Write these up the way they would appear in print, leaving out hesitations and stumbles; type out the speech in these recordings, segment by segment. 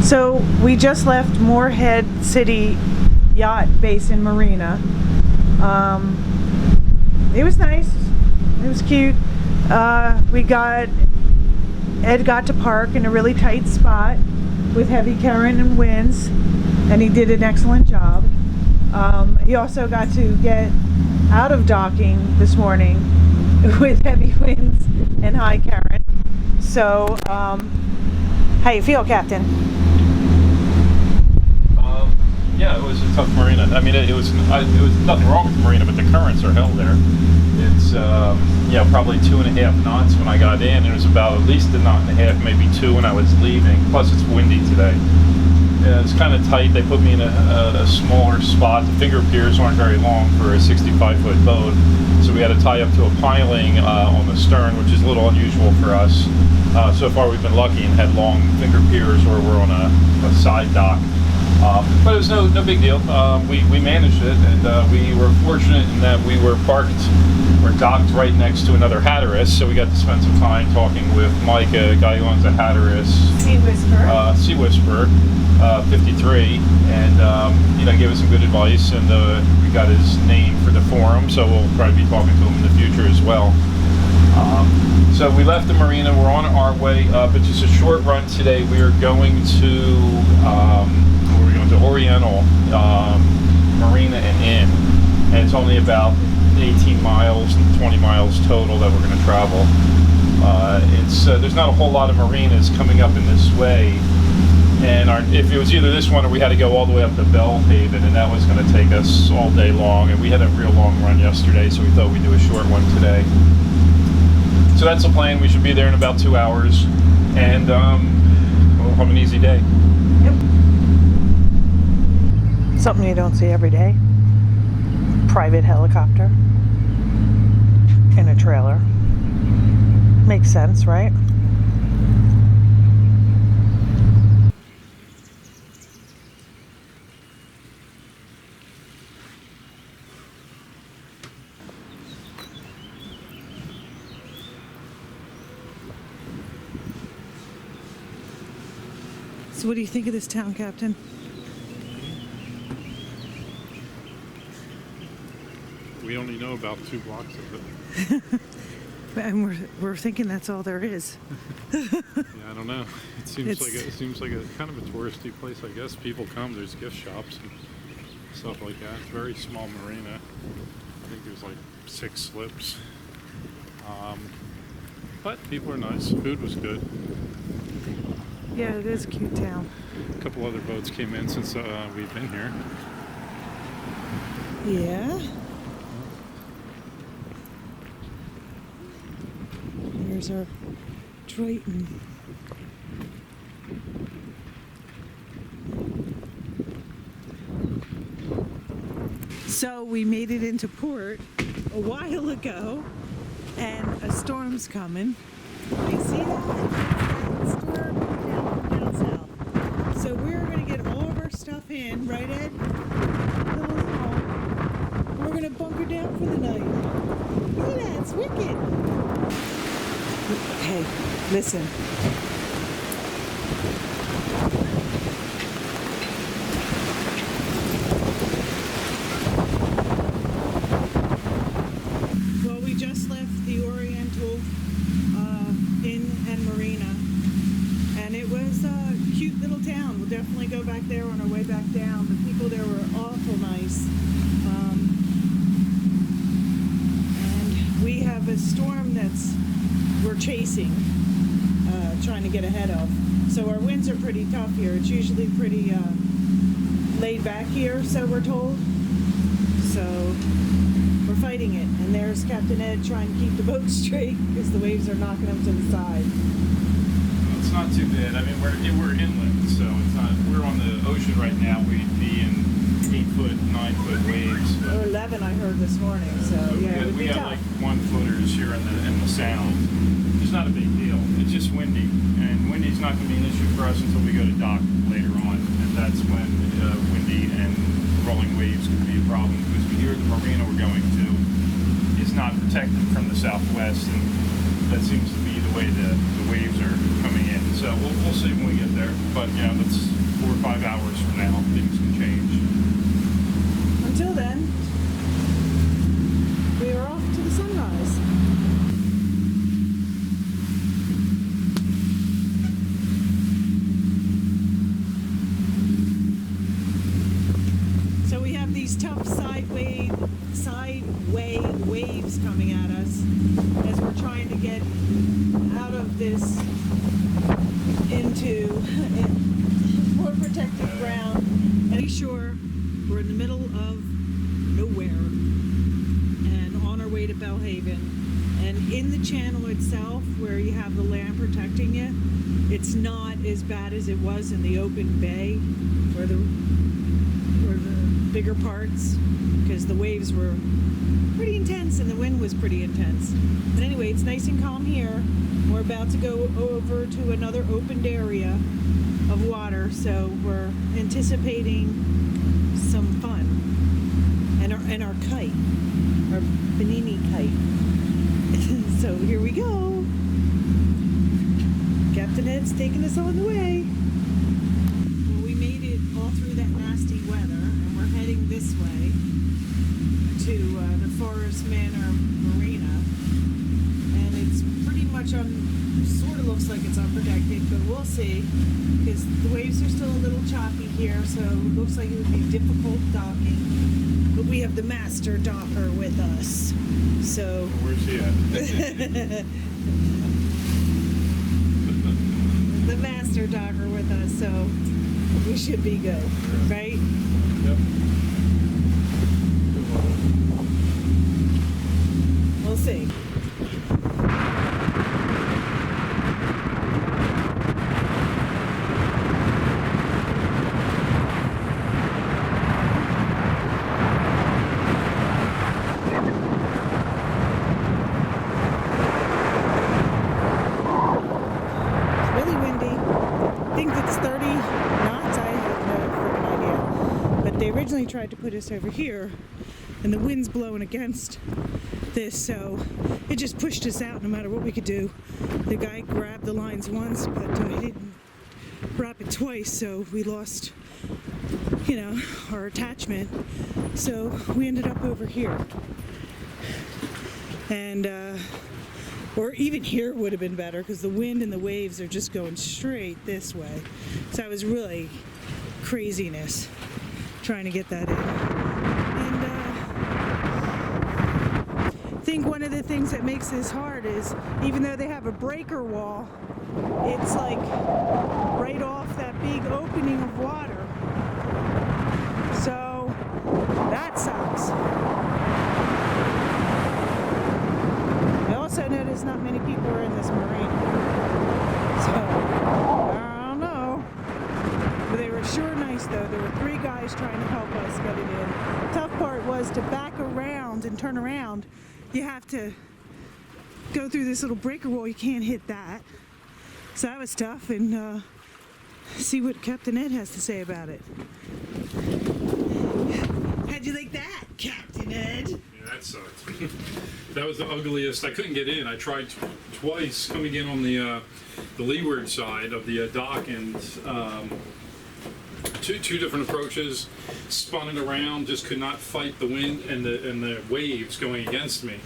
So we just left Moorhead City Yacht base in Marina. It was nice. It was cute. Ed got to park in a really tight spot with heavy current and winds, and he did an excellent job. He also got to get out of docking this morning with heavy winds and high current. So, how you feel, Captain? Yeah, it was a tough marina. I mean, it was nothing wrong with the marina, but the currents are hell there. It's probably 2.5 knots when I got in. It was about at least 1.5 knots, maybe 2 when I was leaving. Plus, it's windy today. Yeah, it's kind of tight. They put me in a smaller spot. The finger piers aren't very long for a 65-foot boat, so we had to tie up to a piling on the stern, which is a little unusual for us. So far, we've been lucky and had long finger piers, or we're on a side dock. But it was no big deal. We managed it, and we were fortunate in that we were docked right next to another Hatteras, so we got to spend some time talking with Mike, a guy who owns a Hatteras Sea Whisperer 53, and gave us some good advice, and we got his name for the forum, so we'll probably be talking to him in the future as well. So we left the marina. We're on our way, but just a short run today. We are going to Oriental, Marina and Inn, and it's only about 18 miles, 20 miles total that we're going to travel. There's not a whole lot of marinas coming up in this way, and if it was either this one or we had to go all the way up to Belhaven, and that was going to take us all day long, and we had a real long run yesterday, so we thought we'd do a short one today. So that's the plan. We should be there in about 2 hours, and we'll have an easy day. Yep. Something you don't see every day. Private helicopter in a trailer. Makes sense, right? So what do you think of this town, Captain? We only know about 2 blocks of it. And we're thinking that's all there is. Yeah, I don't know. It seems like a kind of a touristy place, I guess. People come, there's gift shops and stuff like that. It's a very small marina. I think there's like 6 slips. But people are nice. Food was good. Yeah, it is a cute town. A couple other boats came in since we've been here. Yeah. There's our Triton. So we made it into port a while ago, and a storm's coming. You see that? Storm down south. So we're going to get all of our stuff in, right, Ed? We're going to bunker down for the night. Look at that, it's wicked. Okay, listen. Well, we just left the Oriental Inn and Marina, and it was a cute little town. We'll definitely go back there on our way back down. The people there were awful nice. And we have a storm we're chasing, trying to get ahead of. So our winds are pretty tough here. It's usually pretty laid back here, so we're told. So we're fighting it. And there's Captain Ed trying to keep the boat straight because the waves are knocking him to the side. Well, it's not too bad. I mean, we're inland, so it's not. We're on the ocean right now. We'd be in 8-foot, 9-foot waves. Or 11, I heard this morning. So yeah, we got like 1-footers here in the sound. It's not a big deal. It's just windy, and windy's not going to be an issue for us until we go to dock later on, and that's when windy and controlling waves could be a problem, because here the marina we're going to is not protected from the southwest, and that seems to be the way the waves are coming in. So we'll see when we get there. But you know, that's 4 or 5 hours from now. Things can change. Until then, we are off to the sunrise. So we have these tough sideway waves coming at us as we're trying to get out of this into more protected ground. And be sure we're in the middle of nowhere and on our way to Belhaven. And in the channel itself, where you have the land protecting it, it's not as bad as it was in the open bay or the bigger parts, because the waves were pretty intense and the wind was pretty intense. But anyway, it's nice and calm here. We're about to go over to another opened area of water, so we're anticipating some fun. And our kite, our Benini kite. So here we go. Captain Ed's taking us on the way. Well, we made it all through that nasty weather, and we're heading this way to the Forest Manor Marina. And it's pretty much sort of looks like it's unprotected, but we'll see, because the waves are still a little choppy here, so it looks like it would be difficult docking. But we have the master docker with us, so... Where's he at? The master docker with us, so we should be good, right? Yep. We'll see. They originally tried to put us over here, and the wind's blowing against this, so it just pushed us out no matter what we could do. The guy grabbed the lines once, but he didn't wrap it twice, so we lost, you know, our attachment. So we ended up over here. And, or even here would have been better, because the wind and the waves are just going straight this way. So it was really craziness trying to get that in. And I think one of the things that makes this hard is, even though they have a breaker wall, it's like right off that big opening of water. So that sucks. I also noticed not many people are in this marina. So I don't know. But they were sure nice, though. There were 3 guys trying to help us get it in. Tough part was to back around and turn around. You have to go through this little breaker wall. You can't hit that. So that was tough. And see what Captain Ed has to say about it. How'd you like that, Captain Ed? Yeah, that sucked. That was the ugliest. I couldn't get in. I tried twice coming in on the leeward side of the dock, and two different approaches, spun it around, just could not fight the wind and the waves going against me.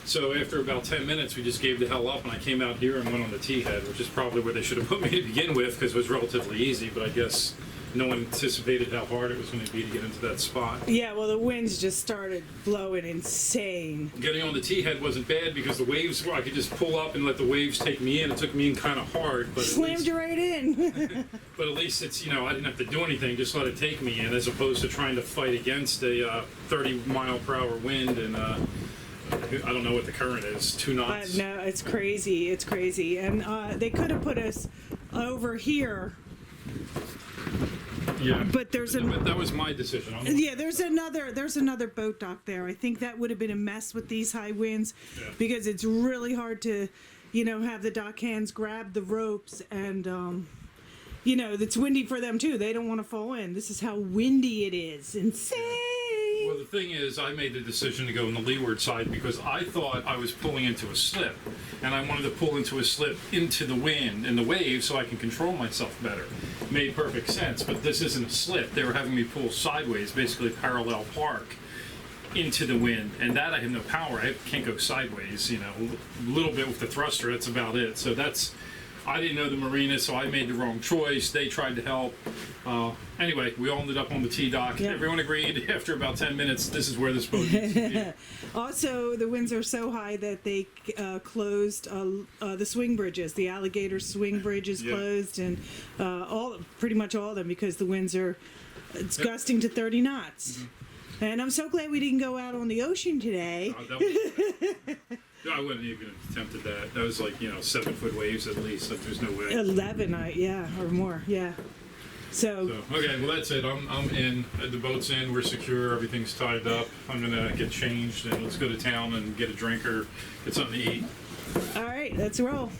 So after about 10 minutes, we just gave the hell up, and I came out here and went on the T-head, which is probably where they should have put me to begin with, because it was relatively easy, but I guess no one anticipated how hard it was going to be to get into that spot. Yeah, well, the winds just started blowing insane. Getting on the T-head wasn't bad, because the waves, I could just pull up and let the waves take me in. It took me in kind of hard, but Slammed you right in. but at least it's, you know, I didn't have to do anything, just let it take me in, as opposed to trying to fight against a 30-mile-per-hour wind and I don't know what the current is, 2 knots. No, it's crazy. It's crazy. And they could have put us over here. Yeah, but that was my decision. Yeah, there's another boat dock there. I think that would have been a mess with these high winds, because it's really hard to, you know, have the dock hands grab the ropes and you know, it's windy for them too. They don't want to fall in. This is how windy it is. Insane. Well, the thing is, I made the decision to go on the leeward side because I thought I was pulling into a slip, and I wanted to pull into a slip into the wind and the waves so I can control myself better. Made perfect sense, but this isn't a slip. They were having me pull sideways, basically parallel park into the wind, and that I have no power. I can't go sideways, you know, a little bit with the thruster, that's about it. So that's, I didn't know the Marina, so I made the wrong choice. They tried to help. Anyway, we all ended up on the T-dock. Yeah. Everyone agreed after about 10 minutes, this is where this boat needs to be. Also, the winds are so high that they closed the swing bridges. The alligator swing bridge is Yeah. closed, and pretty much all of them, because the winds are gusting to 30 knots. And I'm so glad we didn't go out on the ocean today. That was, I wouldn't even have attempted that. That was like, 7-foot waves at least. Like, there's no way. 11, or more, yeah. So, okay, well, that's it. I'm in. The boat's in. We're secure. Everything's tied up. I'm going to get changed, and let's go to town and get a drink or get something to eat. All right, let's roll.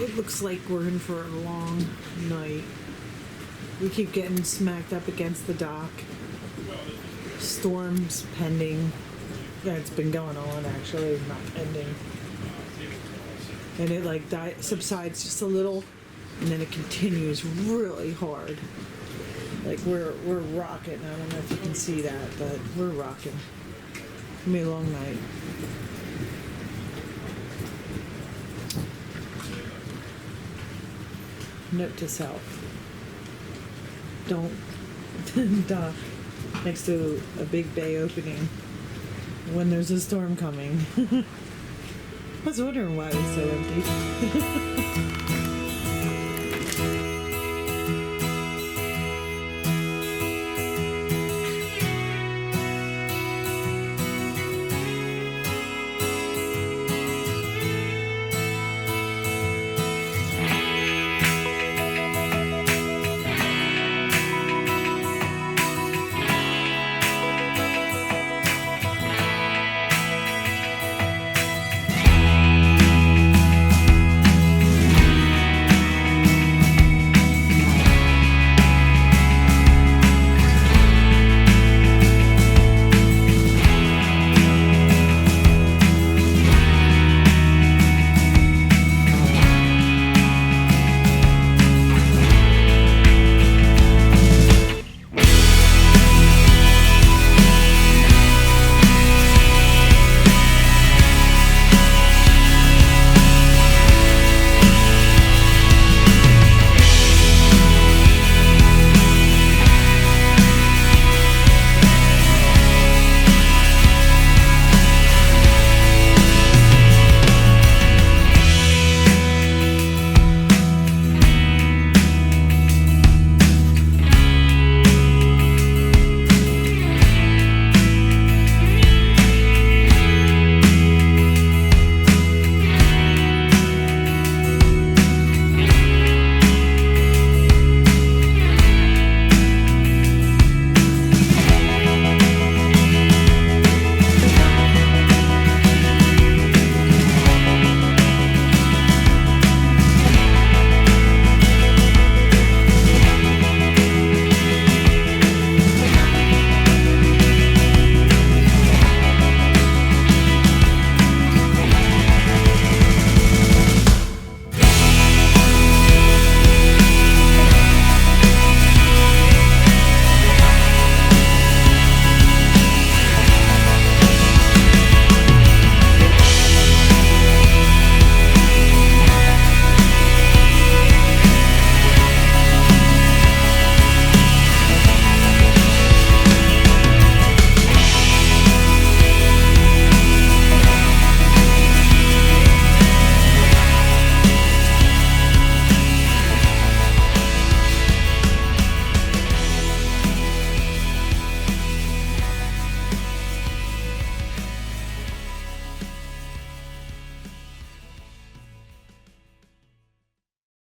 It looks like we're in for a long night. We keep getting smacked up against the dock. Storms pending. Yeah, it's been going on actually, not ending. And it like subsides just a little, and then it continues really hard. Like we're rocking. I don't know if you can see that, but we're rocking. It's gonna be a long night. Note to self: don't dock next to a big bay opening when there's a storm coming. I was wondering why it was so empty.